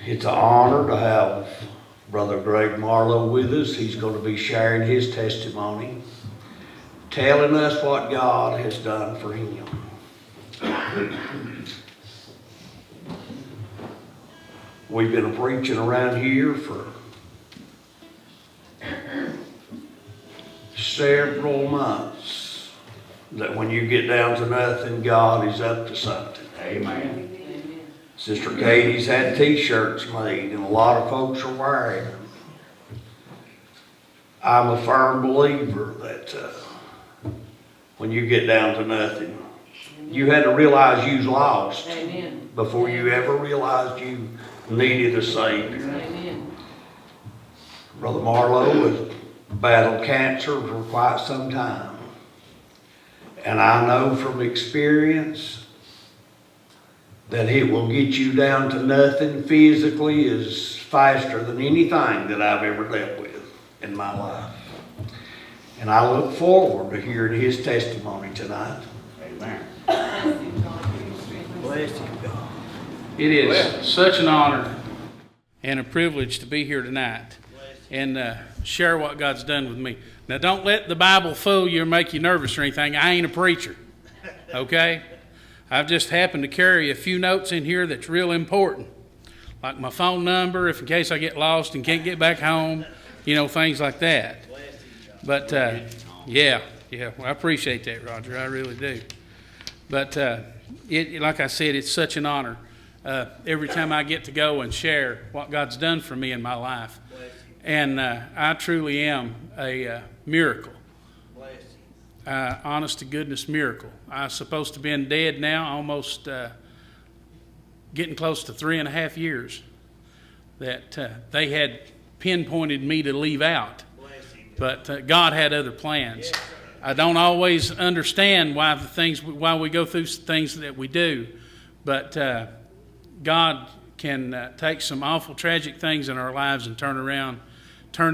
It's an honor to have Brother Greg Marlow with us. He's going to be sharing his testimony, telling us what God has done for him. We've been preaching around here for several months that when you get down to nothing, God is up to something. Amen. Sister Katie's had t-shirts made and a lot of folks are wearing them. I'm a firm believer that when you get down to nothing, you had to realize you was lost. Amen. Before you ever realized you needed a Savior. Amen. Brother Marlow has battled cancer for quite some time. And I know from experience that it will get you down to nothing physically is faster than anything that I've ever dealt with in my life. And I look forward to hearing his testimony tonight. Amen. Bless you, God. It is such an honor and a privilege to be here tonight and share what God's done with me. Now, don't let the Bible fool you or make you nervous or anything. I ain't a preacher, okay? I've just happened to carry a few notes in here that's real important, like my phone number, if in case I get lost and can't get back home, you know, things like that. But, yeah, well, I appreciate that, Roger. I really do. But, like I said, it's such an honor every time I get to go and share what God's done for me in my life. And I truly am a miracle. Honest to goodness miracle. I'm supposed to be dead now, almost getting close to 3.5 years that they had pinpointed me to leave out. But God had other plans. I don't always understand why we go through things that we do, but God can take some awful tragic things in our lives and turn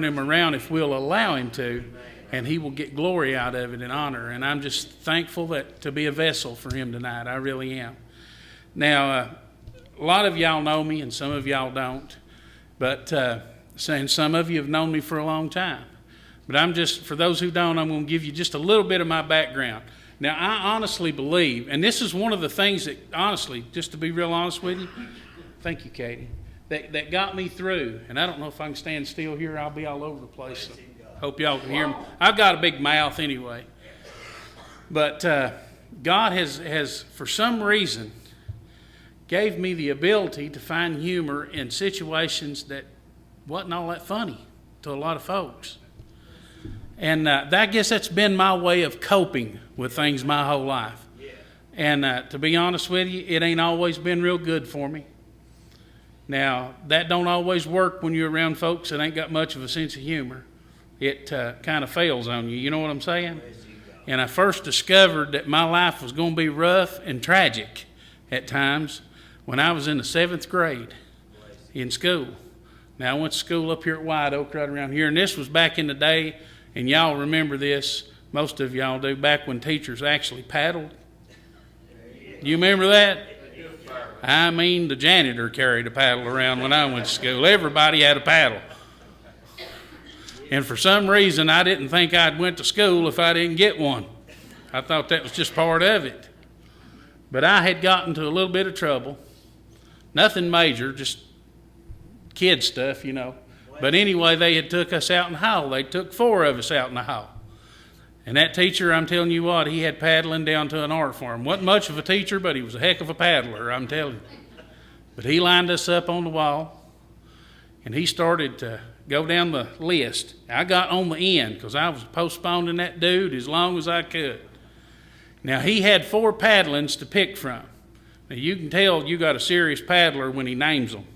them around if we'll allow Him to, and He will get glory out of it and honor. And I'm just thankful to be a vessel for Him tonight. I really am. Now, a lot of y'all know me, and some of y'all don't, but and some of you have known me for a long time. But for those who don't, I'm going to give you just a little bit of my background. Now, I honestly believe, and this is one of the things that, honestly, just to be real honest with you, thank you, Katie, that got me through. And I don't know if I can stand still here. I'll be all over the place. So hope y'all can hear me. I've got a big mouth anyway. But God has, for some reason, gave me the ability to find humor in situations that wasn't all that funny to a lot of folks. And I guess that's been my way of coping with things my whole life. And to be honest with you, it ain't always been real good for me. Now, that don't always work when you're around folks that ain't got much of a sense of humor. It kind of fails on you, you know what I'm saying? And I first discovered that my life was going to be rough and tragic at times when I was in the 7th grade in school. Now, I went to school up here at White Oak, right around here, and this was back in the day, and y'all remember this, most of y'all do, back when teachers actually paddled. You remember that? I mean, the janitor carried a paddle around when I went to school. Everybody had a paddle. And for some reason, I didn't think I'd went to school if I didn't get one. I thought that was just part of it. But I had gotten into a little bit of trouble. Nothing major, just kid stuff, you know. But anyway, they had took us out in the hall. They took 4 of us out in the hall. And that teacher, I'm telling you what, he had paddling down to an art form. Wasn't much of a teacher, but he was a heck of a paddler, I'm telling you. But he lined us up on the wall, and he started to go down the list. I got on the end because I was postponing that dude as long as I could. Now, he had 4 paddlings to pick from. Now, you can tell you got a serious paddler when he names them.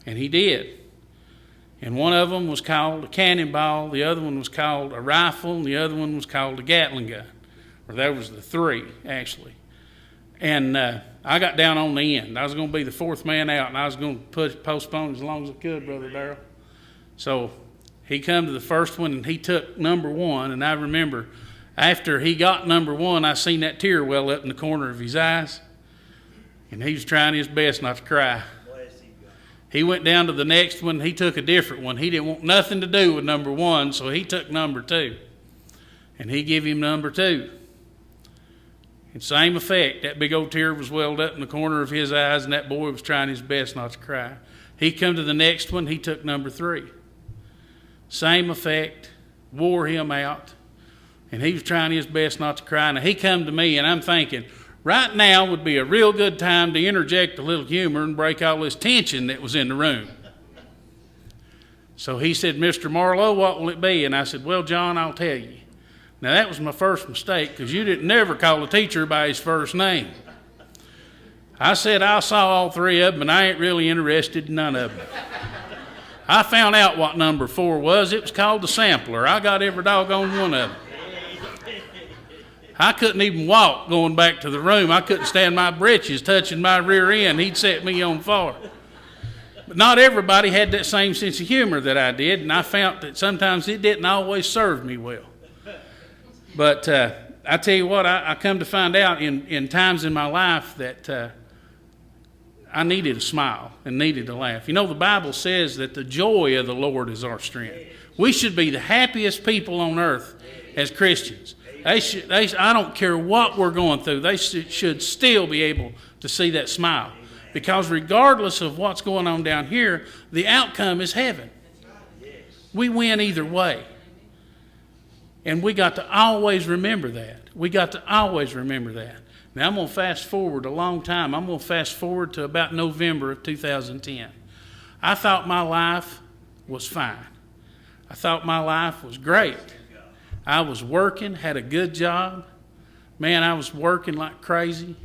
And he did. And one of them was called a cannonball, the other one was called a rifle, and the other one was called a Gatling gun. Or that was the 3, actually. And I got down on the end. I was going to be the 4th man out, and I was going to postpone as long as I could, Brother Darrell. So he come to the first one, and he took number 1, and I remember after he got number 1, I seen that tear well up in the corner of his eyes, and he was trying his best not to cry. He went down to the next one. He took a different one. He didn't want nothing to do with number 1, so he took number 2. And he gave him number 2. And same effect. That big old tear was welled up in the corner of his eyes, and that boy was trying his best not to cry. He come to the next one. He took number 3. Same effect. Wore him out. And he was trying his best not to cry. Now he come to me, and I'm thinking, right now would be a real good time to interject a little humor and break all this tension that was in the room. So he said, Mr. Marlow, what will it be? And I said, well, John, I'll tell you. Now that was my first mistake, because you didn't never call a teacher by his first name. I said, I saw all 3 of them, and I ain't really interested in none of them. I found out what number 4 was. It was called the sampler. I got every doggone one of them. I couldn't even walk going back to the room. I couldn't stand my britches touching my rear end. He'd set me on fire. But not everybody had that same sense of humor that I did, and I found that sometimes it didn't always serve me well. But I tell you what, I come to find out in times in my life that I needed a smile and needed to laugh. You know, the Bible says that the joy of the Lord is our strength. We should be the happiest people on earth as Christians. I don't care what we're going through, they should still be able to see that smile. Because regardless of what's going on down here, the outcome is heaven. We win either way. And we got to always remember that. We got to always remember that. Now I'm going to fast forward a long time. I'm going to fast forward to about November of 2010. I thought my life was fine. I thought my life was great. I was working, had a good job. Man, I was working like crazy.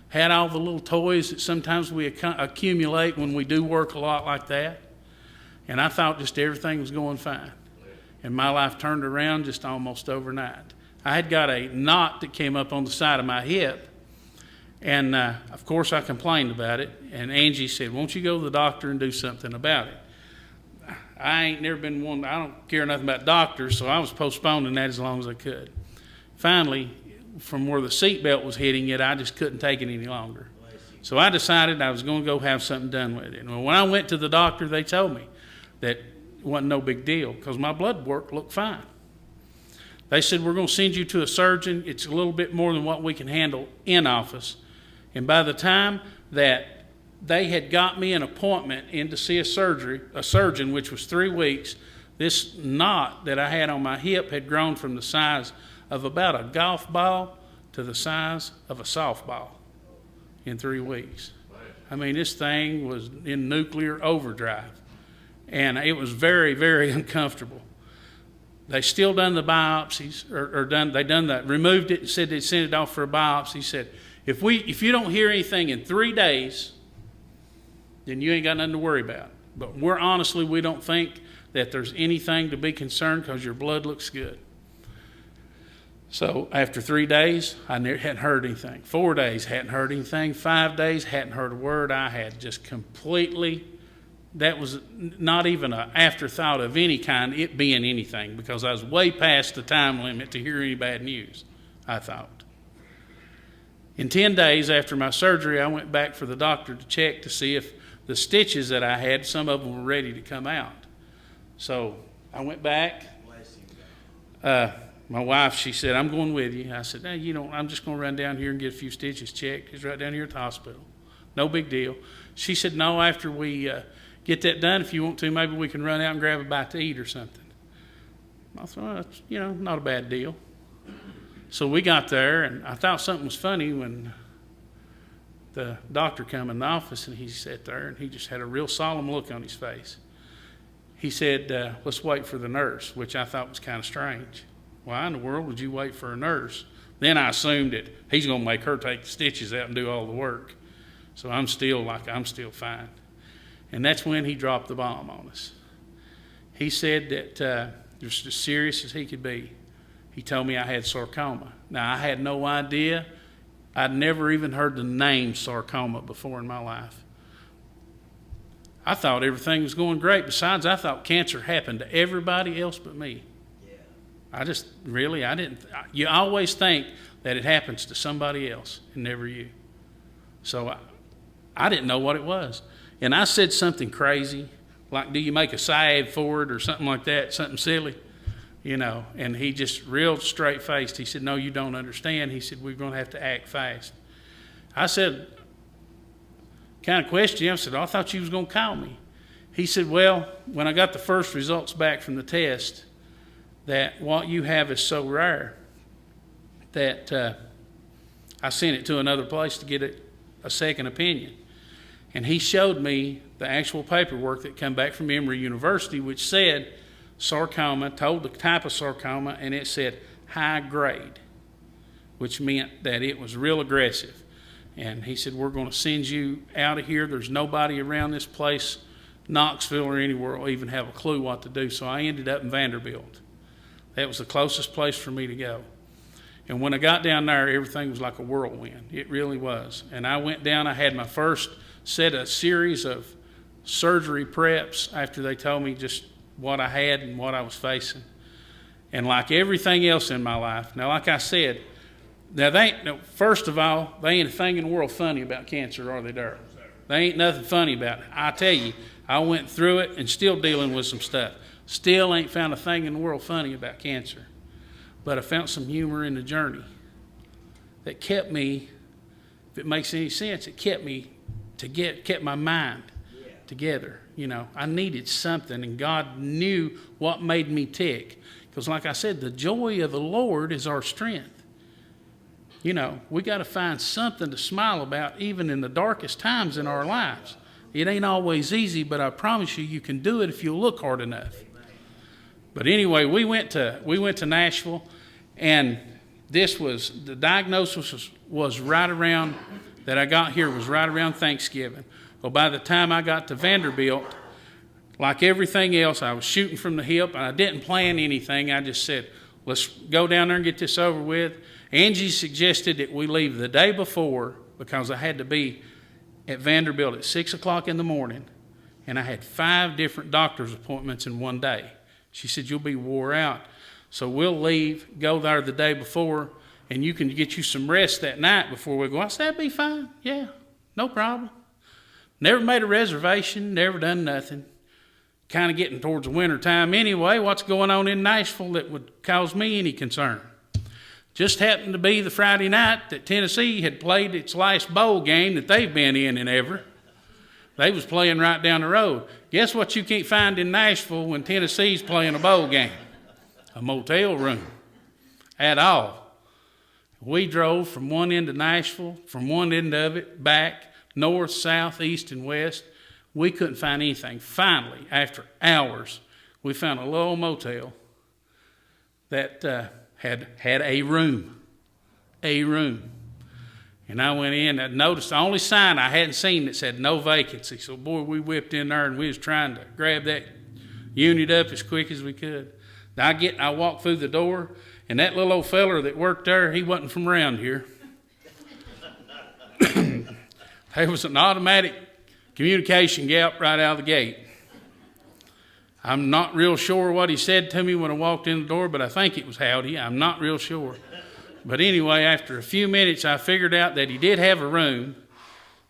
Had all the little toys that sometimes we accumulate when we do work a lot like that. And I thought just everything was going fine. And my life turned around just almost overnight. I had got a knot that came up on the side of my hip. And, of course, I complained about it. And Angie said, won't you go to the doctor and do something about it? I ain't never been one, I don't care nothing about doctors, so I was postponing that as long as I could. Finally, from where the seatbelt was hitting it, I just couldn't take it any longer. So I decided I was going to go have something done with it. And when I went to the doctor, they told me that it wasn't no big deal because my blood work looked fine. They said, we're going to send you to a surgeon. It's a little bit more than what we can handle in office. And by the time that they had got me an appointment in to see a surgeon, which was 3 weeks, this knot that I had on my hip had grown from the size of about a golf ball to the size of a softball in 3 weeks. I mean, this thing was in nuclear overdrive. And it was very, very uncomfortable. They still done the biopsies, removed it and said they'd send it off for a biopsy. Said, if you don't hear anything in 3 days, then you ain't got nothing to worry about. But we don't think that there's anything to be concerned because your blood looks good. So after 3 days, I hadn't heard anything. 4 days, hadn't heard anything. 5 days, hadn't heard a word. I had just completely, that was not even an afterthought of any kind, it being anything, because I was way past the time limit to hear any bad news, I thought. In 10 days after my surgery, I went back for the doctor to check to see if the stitches that I had, some of them were ready to come out. So I went back. My wife, she said, I'm going with you. I said, hey, I'm just going to run down here and get a few stitches checked. It's right down here at the hospital. No big deal. She said, no, after we get that done, if you want to, maybe we can run out and grab a bite to eat or something. I thought, well, that's, not a bad deal. So we got there, and I thought something was funny when the doctor come in the office, and he sat there, and he just had a real solemn look on his face. He said, let's wait for the nurse, which I thought was kind of strange. Why in the world would you wait for a nurse? Then I assumed that he's going to make her take the stitches out and do all the work. So I'm still fine. And that's when he dropped the bomb on us. He said that it was as serious as he could be. He told me I had sarcoma. Now, I had no idea. I'd never even heard the name sarcoma before in my life. I thought everything was going great. Besides, I thought cancer happened to everybody else but me. Yeah. You always think that it happens to somebody else and never you. So I didn't know what it was. And I said something crazy, like, do you make a salve for it or something like that, something silly, you know. And he just real straight-faced. He said, no, you don't understand. He said, we're going to have to act fast. I said, kind of questioned him. I said, I thought you was going to call me. He said, well, when I got the first results back from the test, that what you have is so rare that I sent it to another place to get a second opinion. And he showed me the actual paperwork that came back from Emory University, which said sarcoma, told the type of sarcoma, and it said high grade, which meant that it was real aggressive. And he said, we're going to send you out of here. There's nobody around this place, Knoxville or anywhere, will even have a clue what to do. So I ended up in Vanderbilt. That was the closest place for me to go. And when I got down there, everything was like a whirlwind. It really was. And I went down, I had my first series of surgery preps after they told me just what I had and what I was facing. And like everything else in my life, now like I said, first of all, they ain't a thing in the world funny about cancer, are they, Darrell? They ain't nothing funny about it. I tell you, I went through it and still dealing with some stuff. Still ain't found a thing in the world funny about cancer. But I found some humor in the journey that kept me, if it makes any sense, it kept my mind together. You know, I needed something, and God knew what made me tick. Because like I said, the joy of the Lord is our strength. You know, we got to find something to smile about even in the darkest times in our lives. It ain't always easy, but I promise you can do it if you look hard enough. But anyway, we went to Nashville, and the diagnosis was right around, that I got here was right around Thanksgiving. Well, by the time I got to Vanderbilt, like everything else, I was shooting from the hip, and I didn't plan anything. I just said, let's go down there and get this over with. Angie suggested that we leave the day before because I had to be at Vanderbilt at 6 o'clock in the morning, and I had 5 different doctor's appointments in one day. She said, you'll be wore out. So we'll leave, go there the day before, and you can get you some rest that night before we go. I said, that'd be fine. Yeah, no problem. Never made a reservation, never done nothing. Kind of getting towards the winter time anyway. What's going on in Nashville that would cause me any concern? Just happened to be the Friday night that Tennessee had played its last bowl game that they've been in ever. They was playing right down the road. Guess what you can't find in Nashville when Tennessee's playing a bowl game? A motel room. At all. We drove from one end of Nashville, from one end of it, back, north, south, east, and west. We couldn't find anything. Finally, after hours, we found a little motel that had a room. A room. And I went in and noticed the only sign I hadn't seen that said no vacancy. So, boy, we whipped in there and we was trying to grab that unit up as quick as we could. I walked through the door, and that little old feller that worked there, he wasn't from around here. There was an automatic communication gap right out of the gate. I'm not real sure what he said to me when I walked in the door, but I think it was howdy. I'm not real sure. But anyway, after a few minutes, I figured out that he did have a room,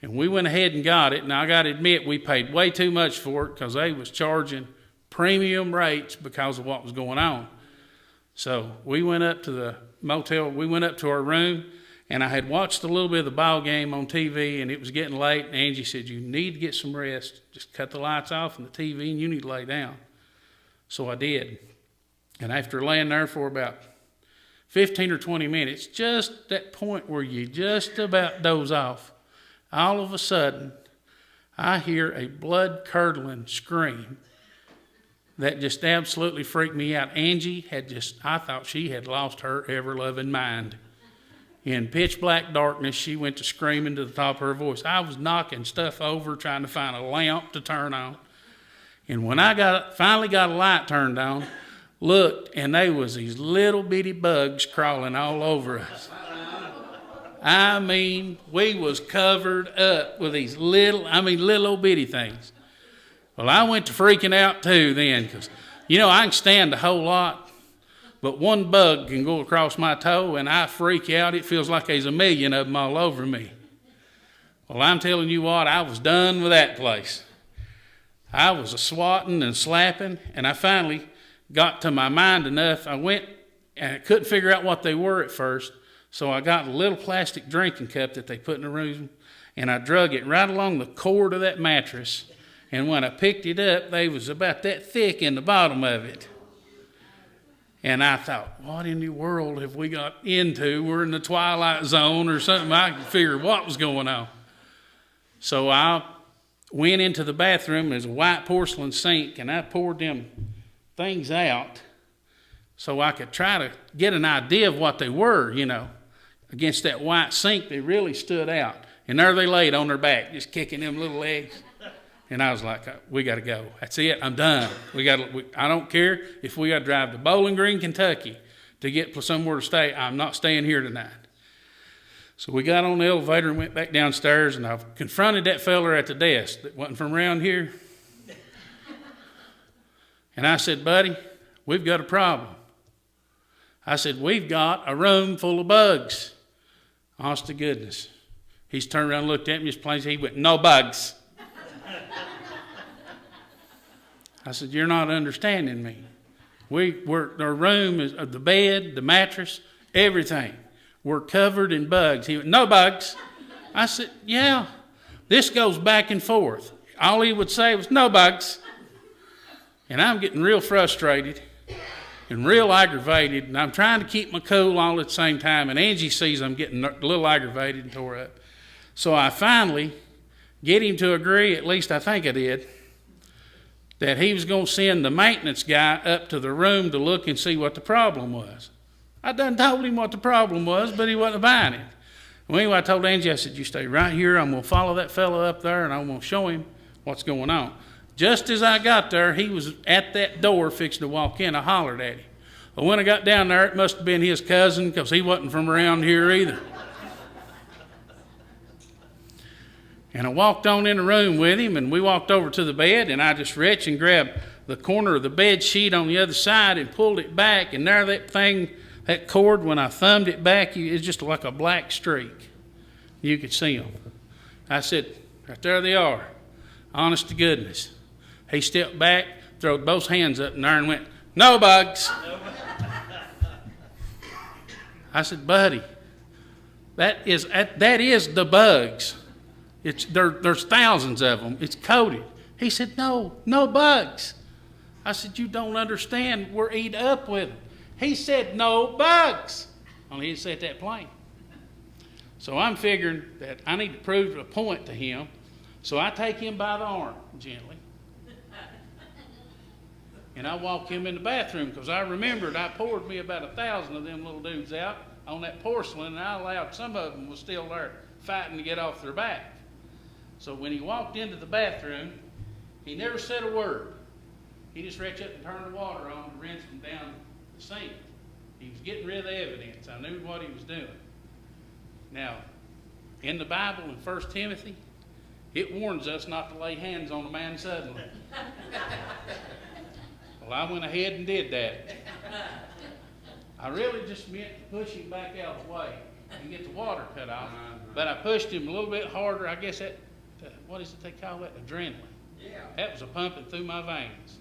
and we went ahead and got it. And I got to admit, we paid way too much for it because they was charging premium rates because of what was going on. So we went up to the motel. We went up to our room, and I had watched a little bit of the ball game on TV, and it was getting late. And Angie said, you need to get some rest. Just cut the lights off and the TV, and you need to lay down. So I did. And after laying there for about 15 or 20 minutes, just that point where you just about doze off, all of a sudden, I hear a blood-curdling scream that just absolutely freaked me out. Angie I thought she had lost her ever-loving mind. In pitch-black darkness, she went to screaming to the top of her voice. I was knocking stuff over, trying to find a lamp to turn on. And when I finally got a light turned on, looked, and there was these little bitty bugs crawling all over us. I mean, we was covered up with these little old bitty things. Well, I went to freaking out too then, because, I can stand a whole lot, but one bug can go across my toe and I freak out. It feels like there's a million of them all over me. Well, I'm telling you what, I was done with that place. I was a swatting and slapping, and I finally got to my mind enough. I went and I couldn't figure out what they were at first, so I got a little plastic drinking cup that they put in the room, and I drug it right along the cord of that mattress, and when I picked it up, they was about that thick in the bottom of it. And I thought, what in the world have we got into? We're in the twilight zone or something. I could figure what was going on. So I went into the bathroom. There's a white porcelain sink, and I poured them things out so I could try to get an idea of what they were, you know. Against that white sink, they really stood out. And there they laid on their back, just kicking them little legs. And I was like, we got to go. That's it. I'm done. I don't care if we got to drive to Bowling Green, Kentucky to get somewhere to stay. I'm not staying here tonight. So we got on the elevator and went back downstairs, and I confronted that feller at the desk that wasn't from around here. And I said, buddy, we've got a problem. I said, we've got a room full of bugs. Honest to goodness. He's turned around and looked at me as plain as he went, no bugs. I said, you're not understanding me. Our room is the bed, the mattress, everything. We're covered in bugs. He went, no bugs. I said, yeah. This goes back and forth. All he would say was, no bugs. And I'm getting real frustrated and real aggravated, and I'm trying to keep my cool all at the same time, and Angie sees I'm getting a little aggravated and tore up. So I finally get him to agree, at least I think I did, that he was going to send the maintenance guy up to the room to look and see what the problem was. I done told him what the problem was, but he wasn't buying it. Well, anyway, I told Angie, I said, you stay right here. I'm going to follow that fellow up there, and I'm going to show him what's going on. Just as I got there, he was at that door fixing to walk in. I hollered at him. But when I got down there, it must have been his cousin, because he wasn't from around here either. And I walked on in the room with him, and we walked over to the bed, and I just reached and grabbed the corner of the bed sheet on the other side and pulled it back, and there that cord, when I thumbed it back, it's just like a black streak. You could see them. I said, right there they are. Honest to goodness. He stepped back, threw both hands up in there and went, no bugs. I said, buddy, that is the bugs. There's thousands of them. It's coated. He said, no bugs. I said, you don't understand. We're eat up with them. He said, no bugs. Only he didn't say it that plain. So I'm figuring that I need to prove a point to him. So I take him by the arm gently. And I walk him in the bathroom, because I remembered I poured me about 1,000 of them little dudes out on that porcelain, and I allowed some of them was still there fighting to get off their back. So when he walked into the bathroom, he never said a word. He just reached up and turned the water on to rinse them down the sink. He was getting rid of the evidence. I knew what he was doing. Now, in the Bible, in 1 Timothy, it warns us not to lay hands on a man suddenly. Well, I went ahead and did that. I really just meant to push him back out of the way and get the water cut off. But I pushed him a little bit harder. I guess that, what is it they call that? Adrenaline. Yeah. That was pumping through my veins.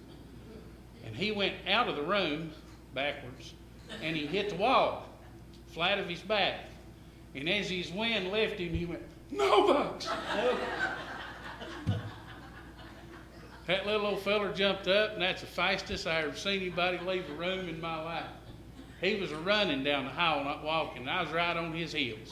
And he went out of the room backwards, and he hit the wall, flat of his back. And as his wind left him, he went, no bugs. That little old feller jumped up, and that's the fastest I ever seen anybody leave a room in my life. He was running down the hall, not walking, and I was right on his heels.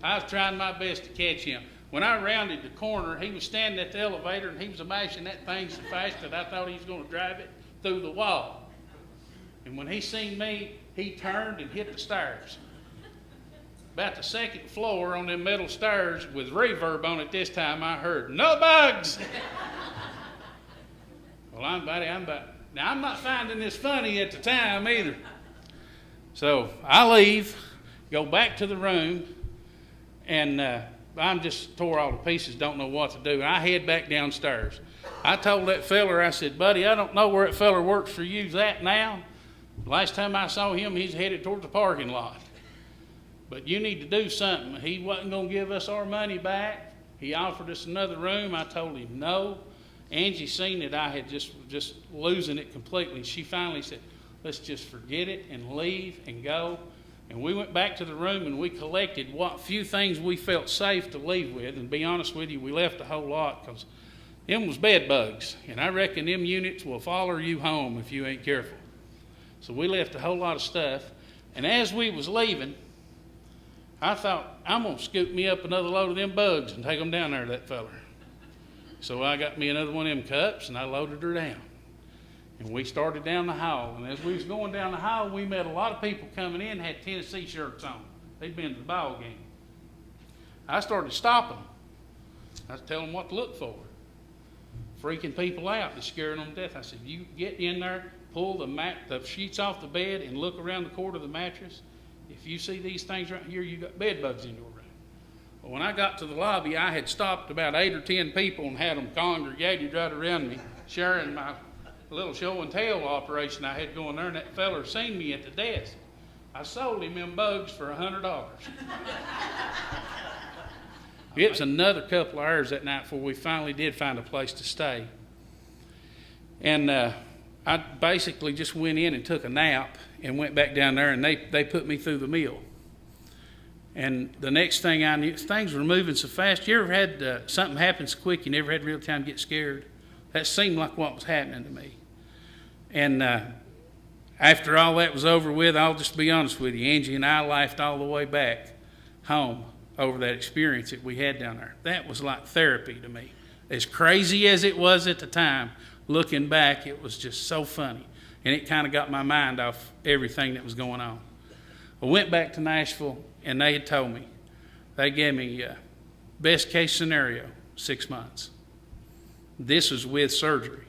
I was trying my best to catch him. When I rounded the corner, he was standing at the elevator, and he was mashing that thing so fast that I thought he was going to drive it through the wall. And when he seen me, he turned and hit the stairs. About the second floor on them metal stairs with reverb on it this time, I heard, no bugs! Well, I'm not finding this funny at the time either. So I leave, go back to the room, and I'm just tore all to pieces, don't know what to do. And I head back downstairs. I told that feller, I said, buddy, I don't know where that feller works for you at now. Last time I saw him, he's headed towards the parking lot. but you need to do something. He wasn't going to give us our money back. He offered us another room. I told him no. Angie seen that I had just losing it completely. She finally said, let's just forget it and leave and go. And we went back to the room and we collected what few things we felt safe to leave with. And to be honest with you, we left a whole lot because them was bed bugs. And I reckon them units will follow you home if you ain't careful. So we left a whole lot of stuff. And as we was leaving, I thought, I'm going to scoop me up another load of them bugs and take them down there to that feller. So I got me another one of them cups and I loaded her down. And we started down the hall. And as we was going down the hall, we met a lot of people coming in had Tennessee shirts on. They'd been to the ball game. I started stopping them. I was telling them what to look for. Freaking people out and scaring them to death. I said, you get in there, pull the sheets off the bed and look around the cord of the mattress. If you see these things right here, you got bed bugs in your room. Well, when I got to the lobby, I had stopped about 8 or 10 people and had them congregated right around me, sharing my little show and tell operation I had going there, and that feller seen me at the desk. I sold him them bugs for $100. It was another couple of hours that night before we finally did find a place to stay. And I basically just went in and took a nap and went back down there, and they put me through the meal. And the next thing I knew, things were moving so fast. You ever had something happen so quick you never had real time to get scared? That seemed like what was happening to me. And after all that was over with, I'll just be honest with you, Angie and I laughed all the way back home over that experience that we had down there. That was like therapy to me. As crazy as it was at the time, looking back, it was just so funny. And it kind of got my mind off everything that was going on. I went back to Nashville, and they had told me, they gave me best case scenario, 6 months. This was with surgery.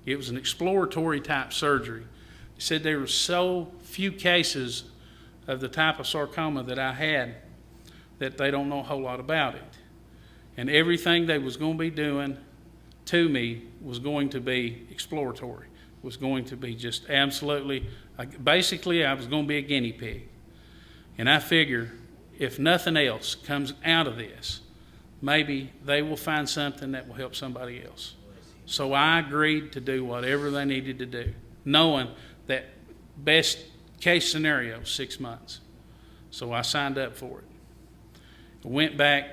It was an exploratory type surgery. They said there were so few cases of the type of sarcoma that I had that they don't know a whole lot about it. And everything they was going to be doing to me was going to be exploratory, was going to be just absolutely, basically I was going to be a guinea pig. And I figure if nothing else comes out of this, maybe they will find something that will help somebody else. So I agreed to do whatever they needed to do, knowing that best case scenario, 6 months. So I signed up for it. I went back.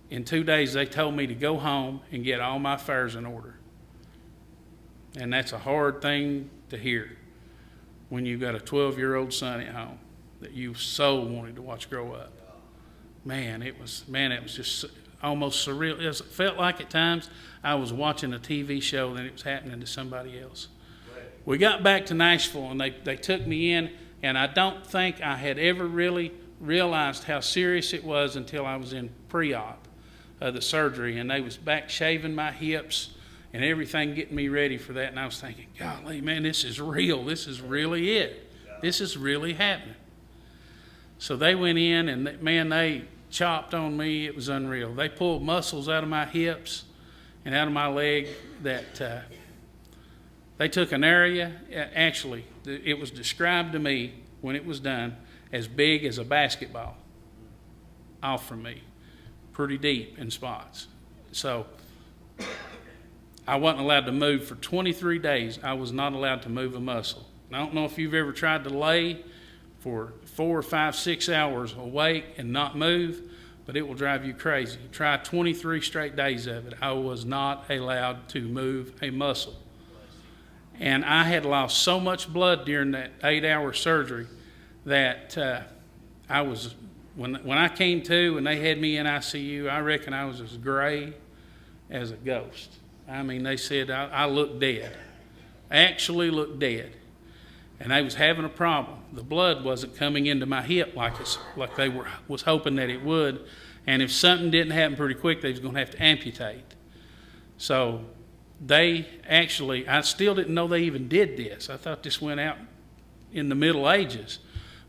In 2 days, they told me to go home and get all my affairs in order. And that's a hard thing to hear when you've got a 12-year-old son at home that you so wanted to watch grow up. Man, it was just almost surreal. It felt like at times I was watching a TV show and it was happening to somebody else. Right. We got back to Nashville and they took me in, and I don't think I had ever really realized how serious it was until I was in pre-op of the surgery, and they was back shaving my hips and everything, getting me ready for that. And I was thinking, golly, man, this is real. This is really it. This is really happening. So they went in and, they chopped on me. It was unreal. They pulled muscles out of my hips and out of my leg that they took an area. Actually, it was described to me when it was done as big as a basketball off from me, pretty deep in spots. So I wasn't allowed to move for 23 days. I was not allowed to move a muscle. And I don't know if you've ever tried to lay for 4 or 5, 6 hours awake and not move, but it will drive you crazy. Try 23 straight days of it. I was not allowed to move a muscle. And I had lost so much blood during that 8-hour surgery that I was, when I came to and they had me in ICU, I reckon I was as gray as a ghost. I mean, they said I looked dead. I actually looked dead. And they was having a problem. The blood wasn't coming into my hip like they was hoping that it would. And if something didn't happen pretty quick, they was going to have to amputate. So they actually, I still didn't know they even did this. I thought this went out in the Middle Ages.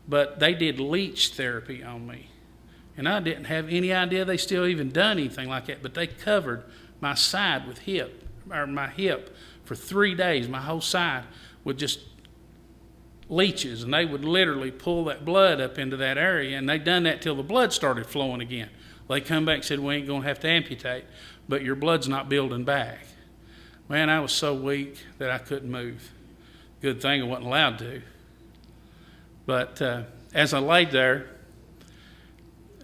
But they did leech therapy on me. And I didn't have any idea they still even done anything like that. But they covered my side with my hip for 3 days. My whole side with just leeches, and they would literally pull that blood up into that area, and they done that till the blood started flowing again. They come back and said, we ain't going to have to amputate, but your blood's not building back. Man, I was so weak that I couldn't move. Good thing I wasn't allowed to. But as I laid there,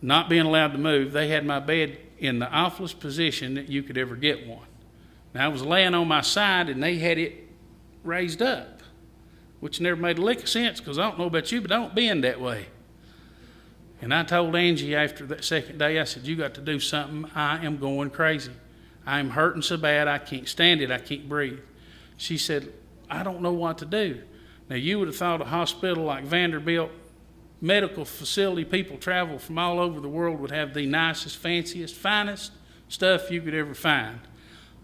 not being allowed to move, they had my bed in the awfulest position that you could ever get one. Now, I was laying on my side, and they had it raised up, which never made a lick of sense, because I don't know about you, but I don't bend that way. And I told Angie after that second day, I said, you got to do something. I am going crazy. I'm hurting so bad I can't stand it. I can't breathe. She said, I don't know what to do. Now, you would have thought a hospital like Vanderbilt medical facility, people travel from all over the world, would have the nicest, fanciest, finest stuff you could ever find.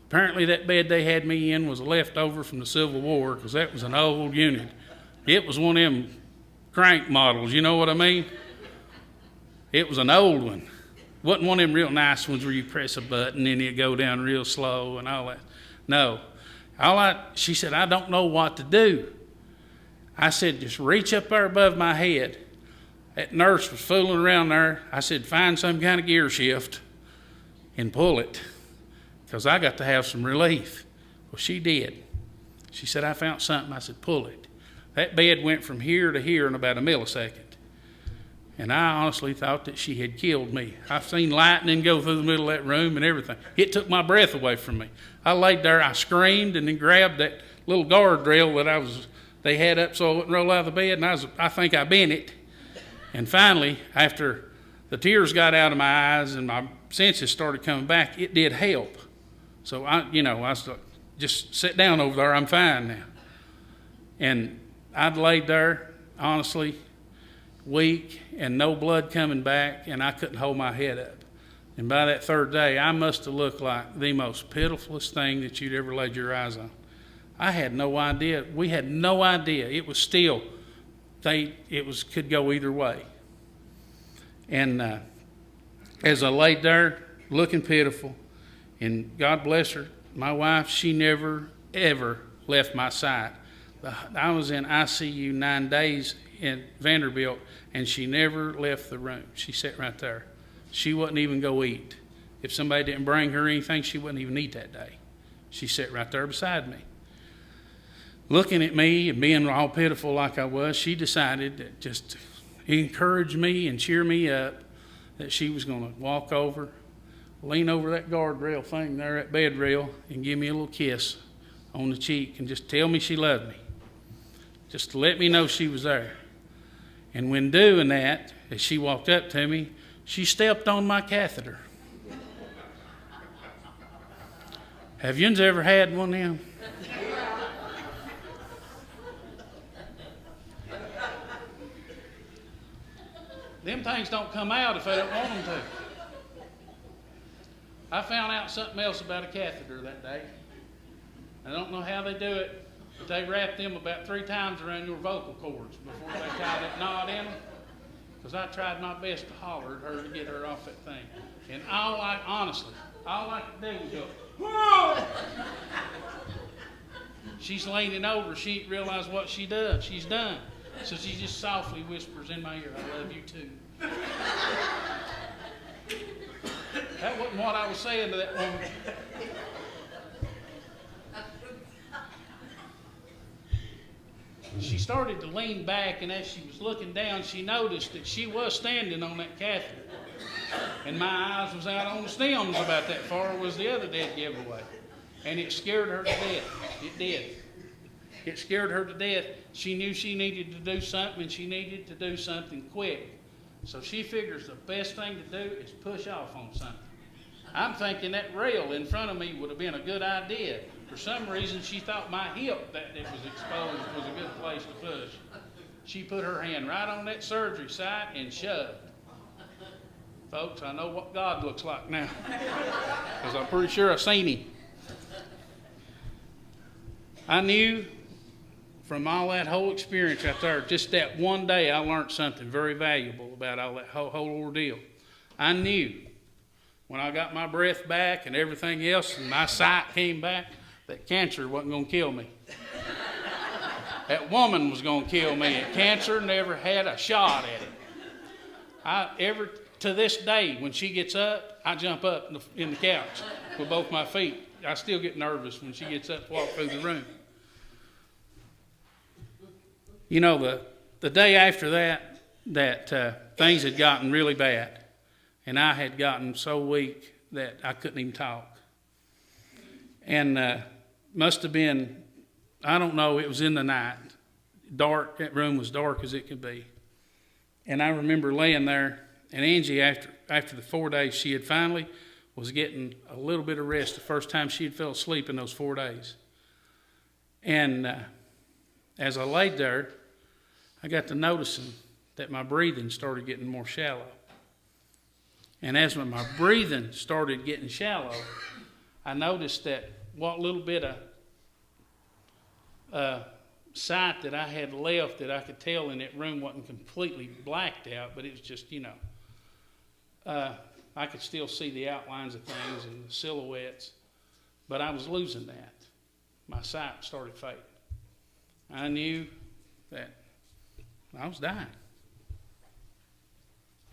Apparently that bed they had me in was a leftover from the Civil War, because that was an old unit. It was one of them crank models, you know what I mean? It was an old one. Wasn't one of them real nice ones where you press a button and it go down real slow and all that. No. She said, I don't know what to do. I said, just reach up there above my head. That nurse was fooling around there. I said, find some kind of gear shift and pull it, because I got to have some relief. Well, she did. She said, I found something. I said, pull it. That bed went from here to here in about a millisecond. And I honestly thought that she had killed me. I've seen lightning go through the middle of that room and everything. It took my breath away from me. I laid there, I screamed, and then grabbed that little guardrail that they had up so I wouldn't roll out of the bed, and I think I bent it. And finally, after the tears got out of my eyes and my senses started coming back, it did help. So I was like, just sit down over there, I'm fine now. And I'd laid there, honestly, weak and no blood coming back, and I couldn't hold my head up. And by that third day, I must have looked like the most pitifulest thing that you'd ever laid your eyes on. I had no idea. We had no idea. It was still, could go either way. And as I laid there, looking pitiful, and God bless her, my wife, she never, ever left my side. I was in ICU 9 days in Vanderbilt, and she never left the room. She sat right there. She wouldn't even go eat. If somebody didn't bring her anything, she wouldn't even eat that day. She sat right there beside me. Looking at me and being all pitiful like I was, she decided that just to encourage me and cheer me up, that she was going to walk over, lean over that guardrail thing there, that bed rail, and give me a little kiss on the cheek and just tell me she loved me. Just to let me know she was there. And when doing that, as she walked up to me, she stepped on my catheter. Have you ever had one of them? Them things don't come out if they don't want them to. I found out something else about a catheter that day. I don't know how they do it, but they wrap them about 3 times around your vocal cords before they tie that knot in them. Because I tried my best to holler at her to get her off that thing. And all I could do was go, whoa! She's leaning over. She didn't realize what she's done. So she just softly whispers in my ear, I love you too. That wasn't what I was saying to that woman. She started to lean back, and as she was looking down, she noticed that she was standing on that catheter. And my eyes was out on the stems about that far was the other dead giveaway. And it scared her to death. It did. It scared her to death. She knew she needed to do something, and she needed to do something quick. So she figures the best thing to do is push off on something. I'm thinking that rail in front of me would have been a good idea. For some reason, she thought my hip that was exposed was a good place to push. She put her hand right on that surgery site and shoved. Folks, I know what God looks like now, because I'm pretty sure I've seen him. I knew from all that whole experience right there, just that one day I learned something very valuable about all that whole ordeal. I knew when I got my breath back and everything else and my sight came back, that cancer wasn't going to kill me. That woman was going to kill me. And cancer never had a shot at it. To this day, when she gets up, I jump up in the couch with both my feet. I still get nervous when she gets up to walk through the room. You know, the day after that things had gotten really bad. And I had gotten so weak that I couldn't even talk. And must have been, I don't know, it was in the night. Dark, that room was dark as it could be. And I remember laying there, and Angie, after the 4 days, she had finally was getting a little bit of rest the first time she had fell asleep in those 4 days. And as I laid there, I got to noticing that my breathing started getting more shallow. And as my breathing started getting shallow, I noticed that what little bit of sight that I had left that I could tell in that room wasn't completely blacked out, but it was just, I could still see the outlines of things and the silhouettes, but I was losing that. My sight started fading. I knew that I was dying.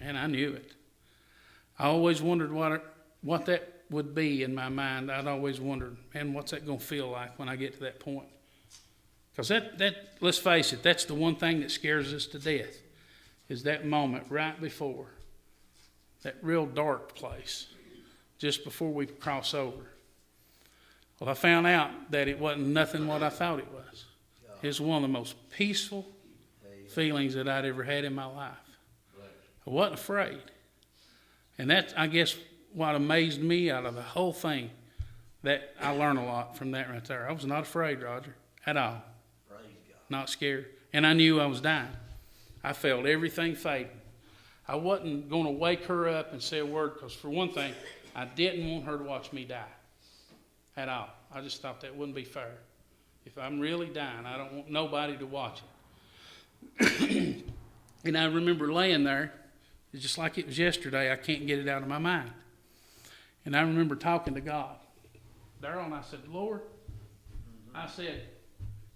And I knew it. I always wondered what that would be in my mind. I'd always wondered, man, what's that going to feel like when I get to that point? Because that, let's face it, that's the one thing that scares us to death, is that moment right before, that real dark place, just before we cross over. Well, I found out that it wasn't nothing what I thought it was. It was one of the most peaceful feelings that I'd ever had in my life. I wasn't afraid. And that's, I guess, what amazed me out of the whole thing, that I learned a lot from that right there. I was not afraid, Roger, at all. Not scared. And I knew I was dying. I felt everything fading. I wasn't going to wake her up and say a word, because for one thing, I didn't want her to watch me die at all. I just thought that wouldn't be fair. If I'm really dying, I don't want nobody to watch it. And I remember laying there, just like it was yesterday. I can't get it out of my mind. And I remember talking to God. Darryl, and I said, Lord, I said,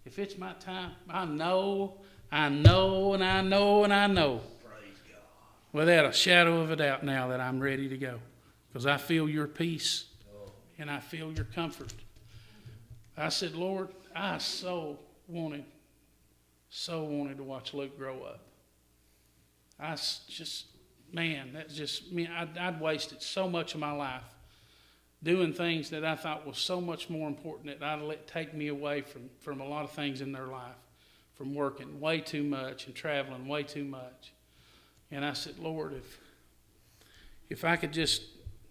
if it's my time, I know, and I know. Praise God. Without a shadow of a doubt now that I'm ready to go. Because I feel your peace and I feel your comfort. I said, Lord, I so wanted to watch Luke grow up. I'd wasted so much of my life doing things that I thought was so much more important that I'd let take me away from a lot of things in their life, from working way too much and traveling way too much. And I said, Lord, if I could just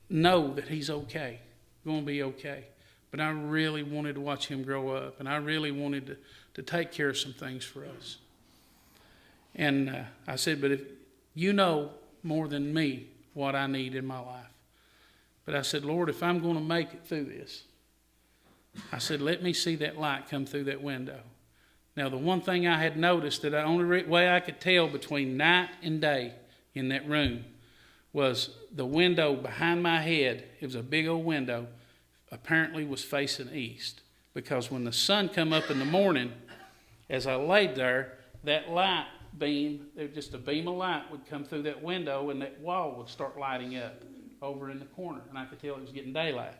know that he's okay, going to be okay. But I really wanted to watch him grow up, and I really wanted to take care of some things for us. And I said, but if you know more than me what I need in my life. But I said, Lord, if I'm going to make it through this, I said, let me see that light come through that window. Now, the one thing I had noticed, that the only way I could tell between night and day in that room was the window behind my head. It was a big old window, apparently was facing east. Because when the sun come up in the morning, as I laid there, that light beam, just a beam of light would come through that window, and that wall would start lighting up over in the corner, and I could tell it was getting daylight.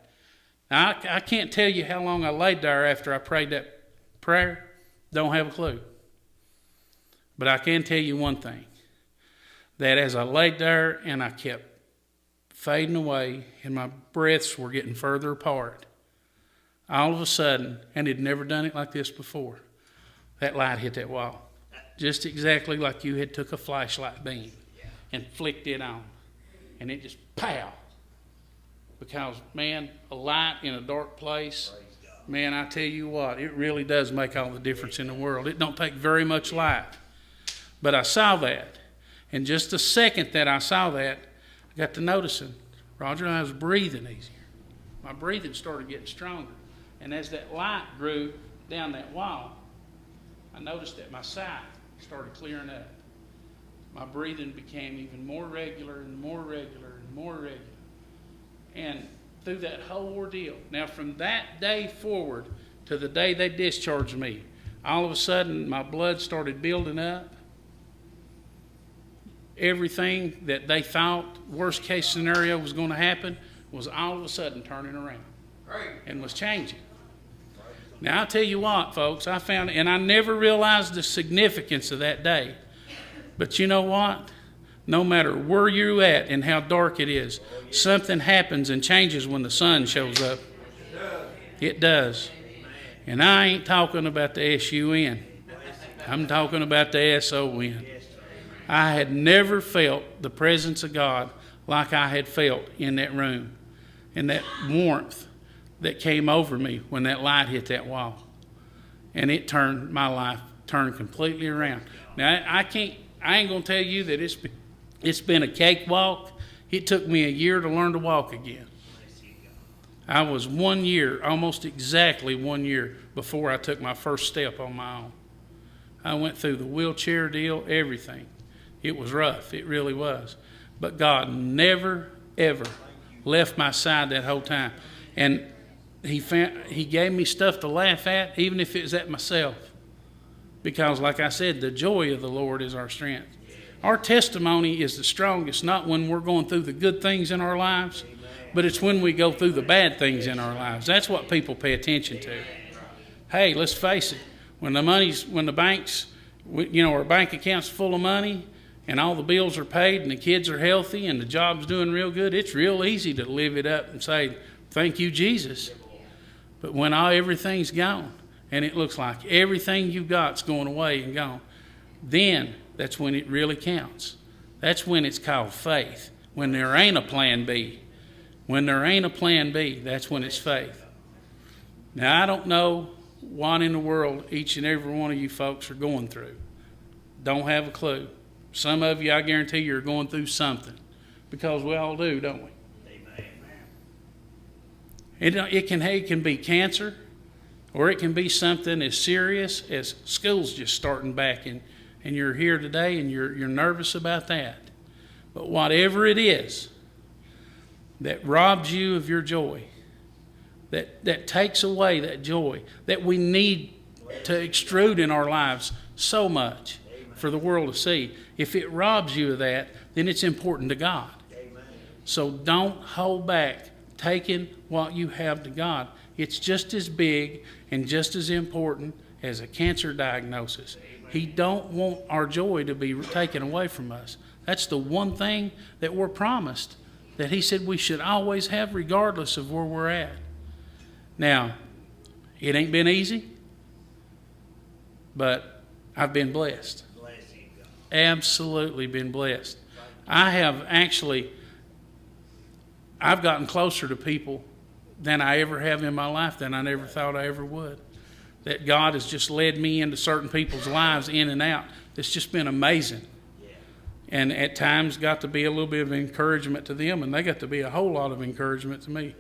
Now, I can't tell you how long I laid there after I prayed that prayer. Don't have a clue. But I can tell you one thing, that as I laid there and I kept fading away and my breaths were getting further apart, all of a sudden, and had never done it like this before, that light hit that wall. Just exactly like you had took a flashlight beam and flicked it on. And it just pow. Because, man, a light in a dark place, man, I tell you what, it really does make all the difference in the world. It don't take very much light. But I saw that. And just the second that I saw that, I got to noticing, Roger, I was breathing easier. My breathing started getting stronger. And as that light grew down that wall, I noticed that my sight started clearing up. My breathing became even more regular and more regular and more regular. And through that whole ordeal, now from that day forward to the day they discharged me, all of a sudden my blood started building up. Everything that they thought worst case scenario was going to happen was all of a sudden turning around and was changing. Now, I'll tell you what, folks, I found, and I never realized the significance of that day. But you know what? No matter where you're at and how dark it is, something happens and changes when the sun shows up. It does. And I ain't talking about the S-U-N. I'm talking about the S-O-N. I had never felt the presence of God like I had felt in that room, and that warmth that came over me when that light hit that wall. And it turned my life completely around. Now, I ain't going to tell you that it's been a cakewalk. It took me a year to learn to walk again. I was 1 year, almost exactly 1 year, before I took my first step on my own. I went through the wheelchair deal, everything. It was rough. It really was. But God never, ever left my side that whole time. And He gave me stuff to laugh at, even if it was at myself. Because, like I said, the joy of the Lord is our strength. Our testimony is the strongest, not when we're going through the good things in our lives, but it's when we go through the bad things in our lives. That's what people pay attention to. Hey, let's face it. When the banks, our bank account's full of money, and all the bills are paid, and the kids are healthy, and the job's doing real good, it's real easy to live it up and say, "Thank you, Jesus." But when everything's gone, and it looks like everything you've got's going away and gone, then that's when it really counts. That's when it's called faith. When there ain't a plan B. When there ain't a plan B, that's when it's faith. Now, I don't know what in the world each and every one of you folks are going through. Don't have a clue. Some of you, I guarantee you, are going through something. Because we all do, don't we? It can be cancer, or it can be something as serious as school's just starting back, and you're here today and you're nervous about that. But whatever it is that robs you of your joy, that takes away that joy that we need to extrude in our lives so much for the world to see, if it robs you of that, then it's important to God. So don't hold back taking what you have to God. It's just as big and just as important as a cancer diagnosis. He don't want our joy to be taken away from us. That's the one thing that we're promised, that He said we should always have regardless of where we're at. Now, it ain't been easy, but I've been blessed. Absolutely been blessed. I've gotten closer to people than I ever have in my life, than I never thought I ever would. That God has just led me into certain people's lives in and out. It's just been amazing. And at times got to be a little bit of encouragement to them, and they got to be a whole lot of encouragement to me.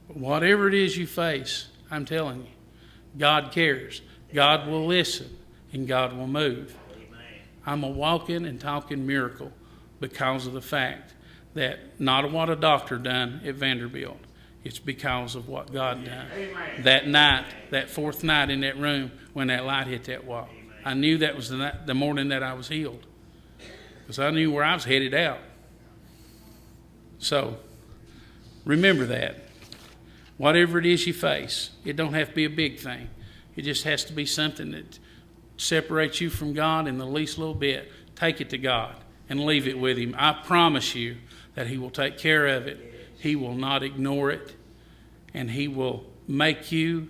But whatever it is you face, I'm telling you, God cares. God will listen, and God will move. I'm a walking and talking miracle because of the fact that not what a doctor done at Vanderbilt. It's because of what God done. That night, that fourth night in that room when that light hit that wall. I knew that was the morning that I was healed. Because I knew where I was headed out. So, remember that. Whatever it is you face, it don't have to be a big thing. It just has to be something that separates you from God in the least little bit. Take it to God and leave it with Him. I promise you that He will take care of it. He will not ignore it. And He will make you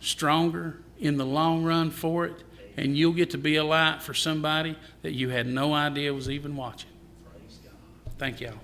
stronger in the long run for it. And you'll get to be a light for somebody that you had no idea was even watching. Thank y'all.